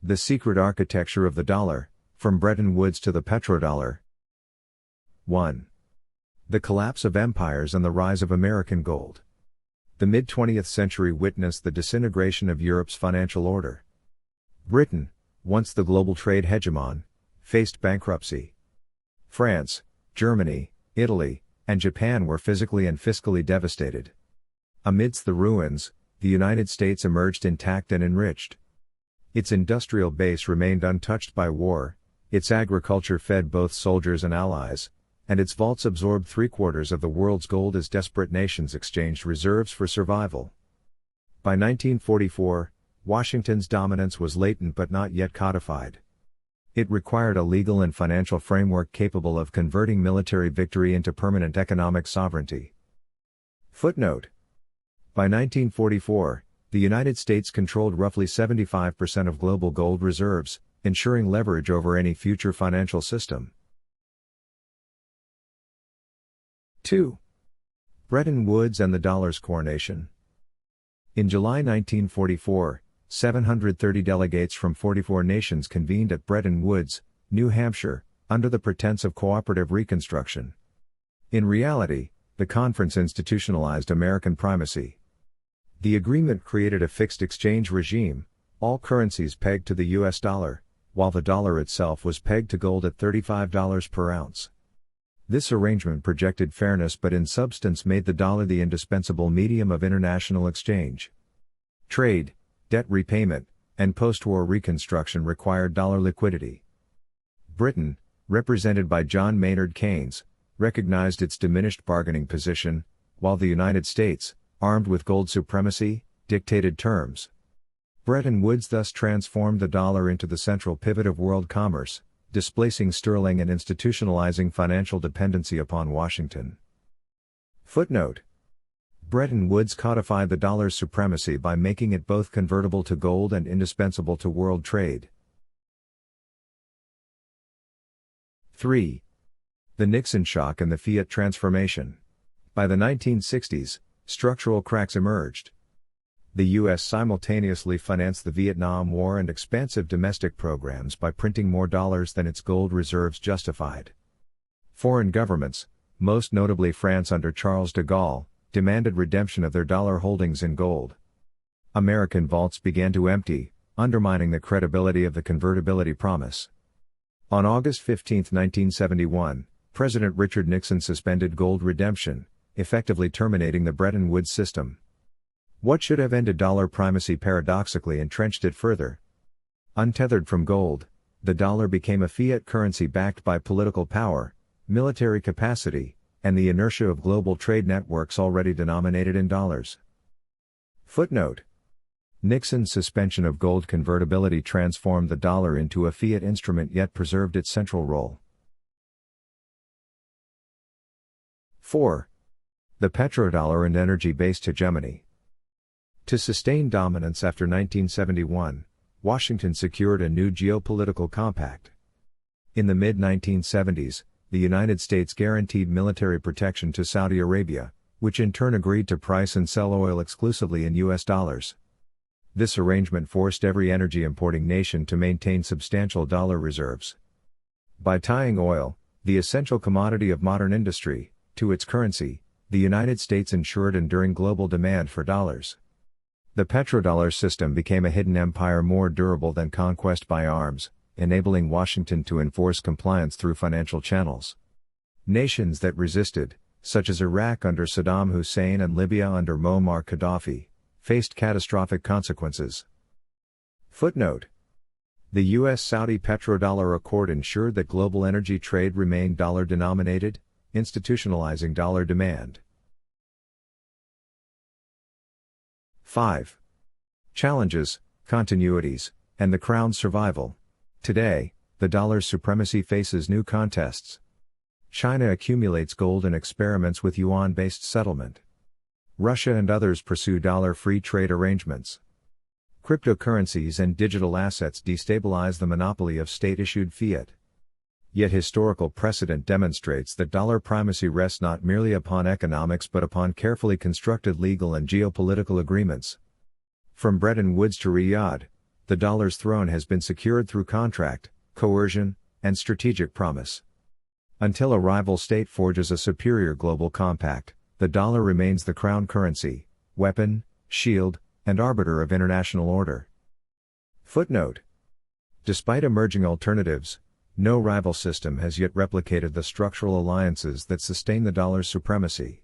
The Secret Architecture of the Dollar, from Bretton Woods to the Petrodollar. 1. The Collapse of Empires and the Rise of American Gold. The mid-20th century witnessed the disintegration of Europe's financial order. Britain, once the global trade hegemon, faced bankruptcy. France, Germany, Italy, and Japan were physically and fiscally devastated. Amidst the ruins, the United States emerged intact and enriched. Its industrial base remained untouched by war, its agriculture fed both soldiers and allies, and its vaults absorbed 3/4 of the world's gold as desperate nations exchanged reserves for survival. By 1944, Washington's dominance was latent but not yet codified. It required a legal and financial framework capable of converting military victory into permanent economic sovereignty. Footnote: By 1944, the United States controlled roughly 75% of global gold reserves, ensuring leverage over any future financial system. 2. Bretton Woods and the dollar's coronation. In July 1944, 730 delegates from 44 nations convened at Bretton Woods, New Hampshire, under the pretense of cooperative reconstruction. In reality, the conference institutionalized American primacy. The agreement created a fixed exchange regime, all currencies pegged to the US dollar, while the dollar itself was pegged to gold at $35 per ounce. This arrangement projected fairness but in substance made the dollar the indispensable medium of international exchange. Trade, debt repayment, and post-war reconstruction required dollar liquidity. Britain, represented by John Maynard Keynes, recognized its diminished bargaining position, while the United States, armed with gold supremacy, dictated terms. Bretton Woods thus transformed the dollar into the central pivot of world commerce, displacing sterling and institutionalizing financial dependency upon Washington. Footnote: Bretton Woods codified the dollar's supremacy by making it both convertible to gold and indispensable to world trade. 3. The Nixon shock and the fiat transformation. By the 1960s, structural cracks emerged. The U.S. simultaneously financed the Vietnam War and expansive domestic programs by printing more dollars than its gold reserves justified. Foreign governments, most notably France under Charles de Gaulle, demanded redemption of their dollar holdings in gold. American vaults began to empty, undermining the credibility of the convertibility promise. On August 15, 1971, President Richard Nixon suspended gold redemption, effectively terminating the Bretton Woods system. What should have ended dollar primacy paradoxically entrenched it further. Untethered from gold, the dollar became a fiat currency backed by political power, military capacity, and the inertia of global trade networks already denominated in dollars. Footnote: Nixon's suspension of gold convertibility transformed the dollar into a fiat instrument yet preserved its central role. 4. The petrodollar and energy-based hegemony. To sustain dominance after 1971, Washington secured a new geopolitical compact. In the mid-1970s, the United States guaranteed military protection to Saudi Arabia, which in turn agreed to price and sell oil exclusively in US dollars. This arrangement forced every energy-importing nation to maintain substantial dollar reserves. By tying oil, the essential commodity of modern industry, to its currency, the United States ensured enduring global demand for dollars. The petrodollar system became a hidden empire more durable than conquest by arms, enabling Washington to enforce compliance through financial channels. Nations that resisted, such as Iraq under Saddam Hussein and Libya under Muammar Gaddafi, faced catastrophic consequences. Footnote: The U.S.-Saudi petrodollar accord ensured that global energy trade remained dollar-denominated, institutionalizing dollar demand. 5. Challenges, continuities, and the crown's survival. Today, the dollar's supremacy faces new contests. China accumulates gold and experiments with yuan-based settlement. Russia and others pursue dollar-free trade arrangements. Cryptocurrencies and digital assets destabilize the monopoly of state-issued fiat. Yet historical precedent demonstrates that dollar primacy rests not merely upon economics but upon carefully constructed legal and geopolitical agreements. From Bretton Woods to Riyadh, The dollar's throne has been secured through contract, coercion, and strategic promise. Until a rival state forges a superior global compact, the dollar remains the crown currency, weapon, shield, and arbiter of international order. Footnote: despite emerging alternatives, no rival system has yet replicated the structural alliances that sustain the dollar's supremacy.